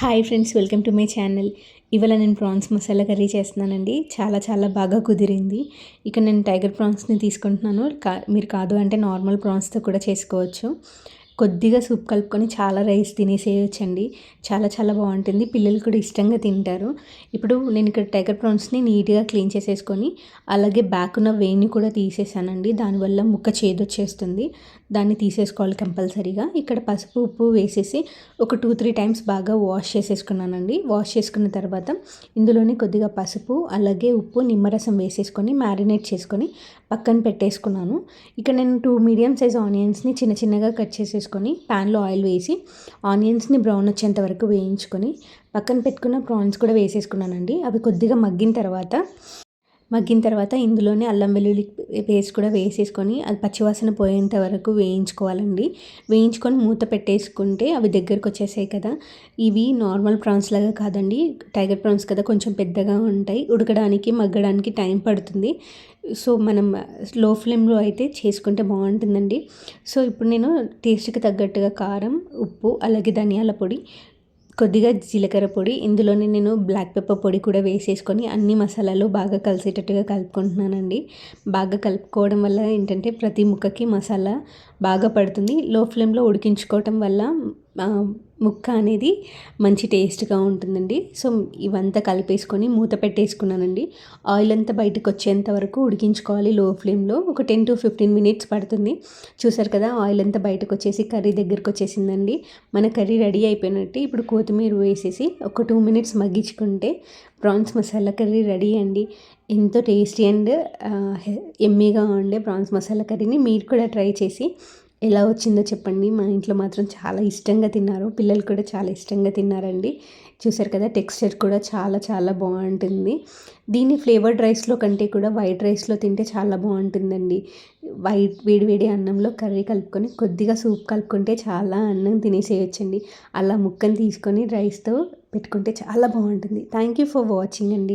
Hi friends, welcome to my channel. ఇవాళ నేను prawns masala curry చేస్తున్నానండి. చాలా బాగా కుదిరింది. ఇక నేను టైగర్ ప్రాన్స్ని తీసుకుంటున్నాను. మీరు కాదు అంటే నార్మల్ ప్రాన్స్తో కూడా చేసుకోవచ్చు. కొద్దిగా సూప్ కలుపుకొని చాలా రైస్ తినేసేయొచ్చండి. చాలా బాగుంటుంది. పిల్లలు కూడా ఇష్టంగా తింటారు. ఇప్పుడు నేను ఇక్కడ టైగర్ ప్రాన్స్ని నీట్గా క్లీన్ చేసేసుకొని అలాగే బ్యాక్ ఉన్న వేయిని కూడా తీసేసానండి. దానివల్ల ముక్క చేదొచ్చేస్తుంది. దాన్ని తీసేసుకోవాలి కంపల్సరీగా. ఇక్కడ పసుపు ఉప్పు వేసేసి ఒక 2-3 టైమ్స్ బాగా వాష్ చేసేసుకున్నానండి. వాష్ చేసుకున్న తర్వాత ఇందులోనే కొద్దిగా పసుపు అలాగే ఉప్పు నిమ్మరసం వేసేసుకొని మ్యారినేట్ చేసుకొని పక్కన పెట్టేసుకున్నాను. ఇక నేను 2 మీడియం సైజ్ ఆనియన్స్ని చిన్నగా కట్ చేసేసుకొని ప్యాన్లో ఆయిల్ వేసి ఆనియన్స్ని బ్రౌన్ వచ్చేంత వరకు వేయించుకొని పక్కన పెట్టుకున్న ప్రాన్స్ కూడా వేసేసుకున్నానండి. అవి కొద్దిగా మగ్గిన తర్వాత ఇందులోనే అల్లం వెల్లుల్లి పేస్ట్ కూడా వేసేసుకొని అది పచ్చివాసన పోయేంత వరకు వేయించుకోవాలండి. వేయించుకొని మూత పెట్టేసుకుంటే అవి దగ్గరకు వచ్చేసాయి కదా. ఇవి నార్మల్ ప్రాన్స్ లాగా కాదండి, టైగర్ ప్రాన్స్ కదా, కొంచెం పెద్దగా ఉంటాయి. ఉడకడానికి మగ్గడానికి టైం పడుతుంది. సో మనం లో ఫ్లేమ్లో అయితే చేసుకుంటే బాగుంటుందండి. సో ఇప్పుడు నేను టేస్ట్కి తగ్గట్టుగా కారం, ఉప్పు అలాగే ధనియాల పొడి, కొద్దిగా జీలకర్ర పొడి, ఇందులోనే నేను బ్లాక్ పెప్పర్ పొడి కూడా వేసేసుకొని అన్ని మసాలాలు బాగా కలిసేటట్టుగా కలుపుకుంటున్నానండి. బాగా కలుపుకోవడం వల్ల ఏంటంటే ప్రతి ముక్కకి మసాలా బాగా పడుతుంది. లో ఫ్లేమ్లో ఉడికించుకోవటం వల్ల ముక్క అనేది మంచి టేస్ట్గా ఉంటుందండి. సో ఇవంతా కలిపేసుకొని మూత పెట్టేసుకున్నానండి. ఆయిల్ అంతా బయటకు వచ్చేంత వరకు ఉడికించుకోవాలి లో ఫ్లేమ్లో. ఒక 10-15 మినిట్స్ పడుతుంది. చూసారు కదా, ఆయిల్ అంతా బయటకు వచ్చేసి కర్రీ దగ్గరకు వచ్చేసిందండి. మన కర్రీ రెడీ అయిపోయినట్టు. ఇప్పుడు కొత్తిమీర వేసేసి ఒక 2 మినిట్స్ మగ్గించుకుంటే ప్రాన్స్ మసాలా కర్రీ రెడీ అండి. ఎంతో టేస్టీ అండ్ ఎమ్మీగా ఉండే ప్రాన్స్ మసాలా కర్రీని మీరు కూడా ట్రై చేసి ఎలా వచ్చిందో చెప్పండి. మా ఇంట్లో మాత్రం చాలా ఇష్టంగా తిన్నారు. పిల్లలు కూడా చాలా ఇష్టంగా తిన్నారండి. చూసారు కదా, టెక్స్చర్ కూడా చాలా బాగుంటుంది. దీన్ని ఫ్లేవర్డ్ రైస్లో కంటే కూడా వైట్ రైస్లో తింటే చాలా బాగుంటుందండి. వేడి అన్నంలో కర్రీ కలుపుకొని కొద్దిగా సూప్ కలుపుకుంటే చాలా అన్నం తినేసేయొచ్చండి. అలా ముక్కను తీసుకొని రైస్తో పెట్టుకుంటే చాలా బాగుంటుంది. థ్యాంక్ యూ ఫర్ వాచింగ్ అండి.